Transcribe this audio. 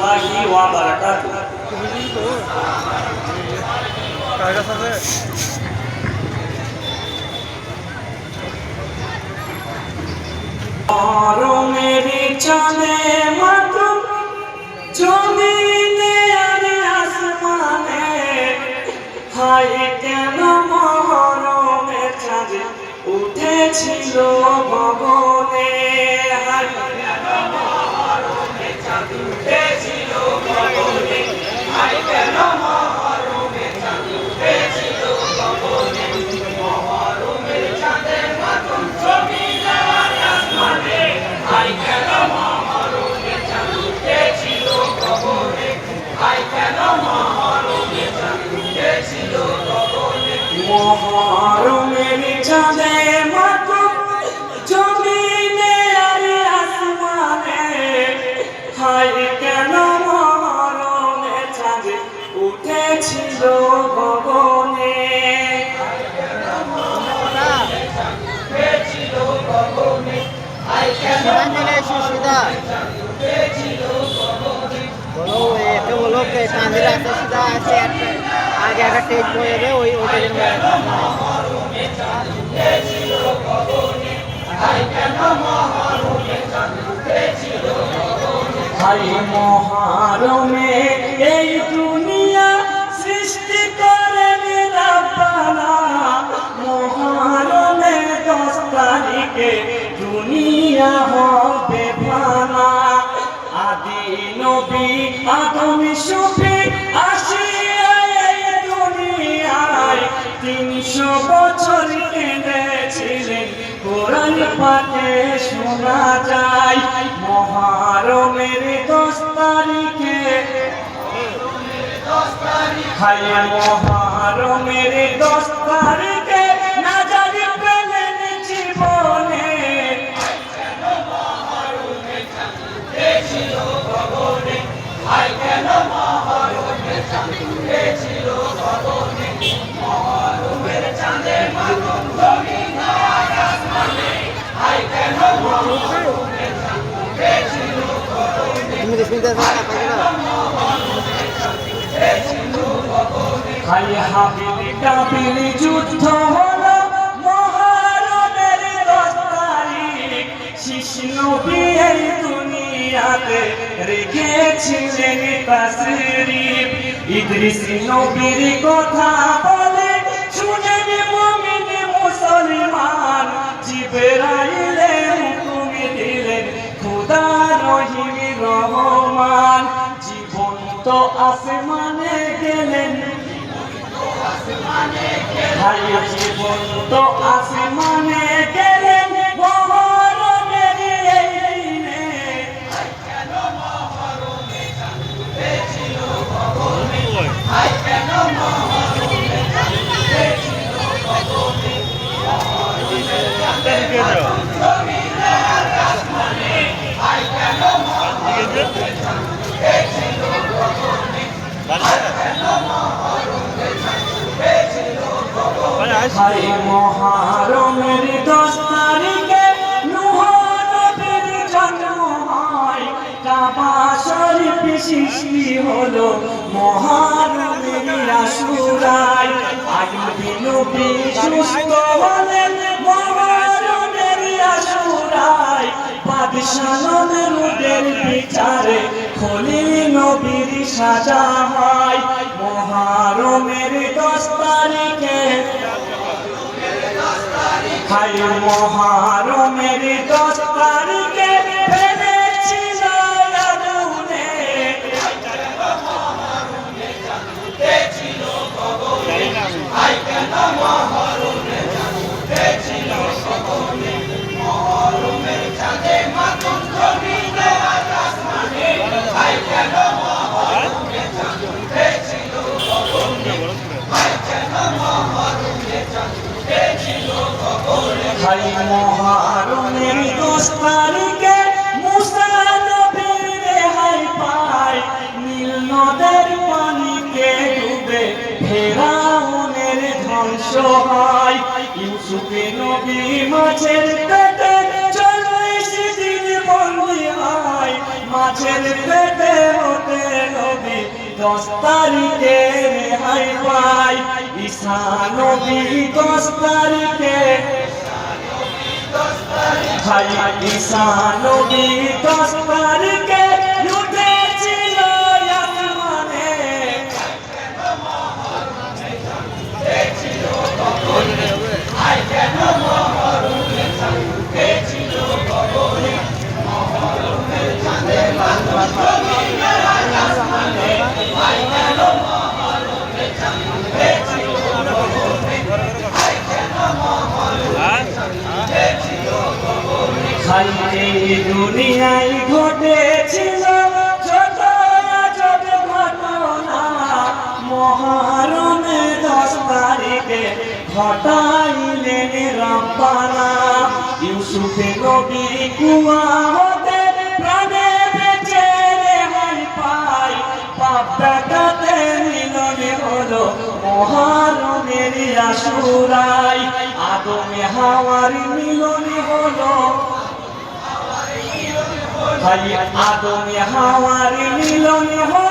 রাহমাতুল্লাহি ওয়া বারাকাতুহু। মেরি চাঁদে মাতম জমিনে আর আসমানে, হায় কেন মহরমে চাঁদ উঠেছিল গগনে, হায় কেন মহরমে চাঁদ উঠেছিল গগনে, হায় কেন মহরমে চাঁদ উঠেছিল গগনে, মহরমের চাঁদের মাতম জমিনে আর আসমানে, হায় কেন মহরমে চাঁদ উঠেছিল গগনে, হায় কেন মহরমে চাঁদ উঠেছিল গগনে, মহরমের চাঁদে মাতম জমিনে আর আসমানে, হায় কেন মহরমে চাঁদ উঠেছিল গগনে, হায় কেন মহরমে চাঁদ উঠেছিল গগনে, হায় কেন উঠেছিল গগনে, बोलो ऐसे बोलो कि चांदी रास्ते सीधा ऐसे आगे आगे तेज बोले रे वही उठे মহরমে চাঁদ উঠেছিল গগনে, হায় কেন মহরমে চাঁদ উঠেছিল গগনে, হায় মহরমে এই দুনিয়া সৃষ্টি করেন রাব্বানা, মহরমে 10 তারিখে দুনিয়া হবে ফানা, আদি নবী আদম শফি আসিয়া এই দুনিয়ায় 300 বছর কেঁদেছিলেন, কোরআন পাঠে শোনা যায়, মহরমের 10 তারিখে, হায় মহরমের 10 তারিখে নাজাত পেলেন জীবনে, উঠেছিল গগনে, হায় কেন মহরমে চাঁদ উঠেছিল গগনে, মহরমের চাঁদে মাতম জমিনে আর আসমানে, হায় কেন মহরমে চাঁদ উঠেছিল গগনে, तुम इसमें जैसा উঠেছিল গগনে, হায় হাবিল কাবিল যুদ্ধ হলো মহরমের 10 তারিখ, শিশ নবী এই দুনিয়াতে রেখেছিলেন তাশরীফ, ইদ্রিস নবীর কথা বলে শুনেন মুমিন মুসলমান, জিবরাইলে হুকুম দিলেন খোদা রহিম রহমান, জীবন্ত আসমানে গেলেন, হায় জীবন্ত আসমানে গেলেন মহরমের এই দিনে, হায় কেন মহরমে চাঁদ উঠেছিল গগনে, হায় কেন মহরমে চাঁদ উঠেছিল গগনে, মহরমের চাঁদের মাতম জমিনে আর আসমানে, হায় কেন মহরমে চাঁদ উঠেছিল গগনে, হায় কেন মহরমে চাঁদ উঠেছিল গগনে, হায় মহরমের 10 তারিখে নূহ নবীর জন্ম হয়, কাবা শরীফ সৃষ্টি হলো মহরমের আশুরায়, আইয়ুব নবী সুস্থ হলেন মহরমের আশুরায়, বাদশা নমরুদের বিচারে খলিল নবীর সাজা হয়, মহরমের 10 তারিখে, হায় মহরমের 10 তারিখে ফেলেছিল আগুনে, হায় কেন মহরমে চাঁদ উঠেছিল গগনে, হায় কেন মহরমে চাঁদ উঠেছিল গগনে, মহরমের চাঁদে মাতম জমিনে আর আসমানে, হায় কেন মহরমে চাঁদ উঠেছিল গগনে, হায় কেন মহরমে চাঁদ উঠেছিল গগনে, হায় মহরমের 10 তারিখে মুসা নবীর রেহাই পায়, নীল নদের পানিতে ডুবে ফেরাউনের ধ্বংস হয়, ইউসুফ নবী মাছের পেটে 40 দিন বন্দী হয়, মাছের পেটে হতে নবী 10 তারিখে রেহাই পাই ঈসা নবী 10 তারিখে ভাই ঈসা নবী 10 তারিখে উঠেছিল আসমানে ভাই এই দুনিয়ায় ঘটেছিল ছোট ছোট ঘটনা মহরমে 10 তারিখে ঘটাইলেন রব্বানা ইউসুফে নবী কুয়া হতে প্রাণে বেঁচে রেহাই পাই বাপ বেটাতে মিলনে হলো মহরমের আশুরায় আদমে হাওয়ার মিলনে হলো ভাই আদমে হাওয়ার মিলনে হলো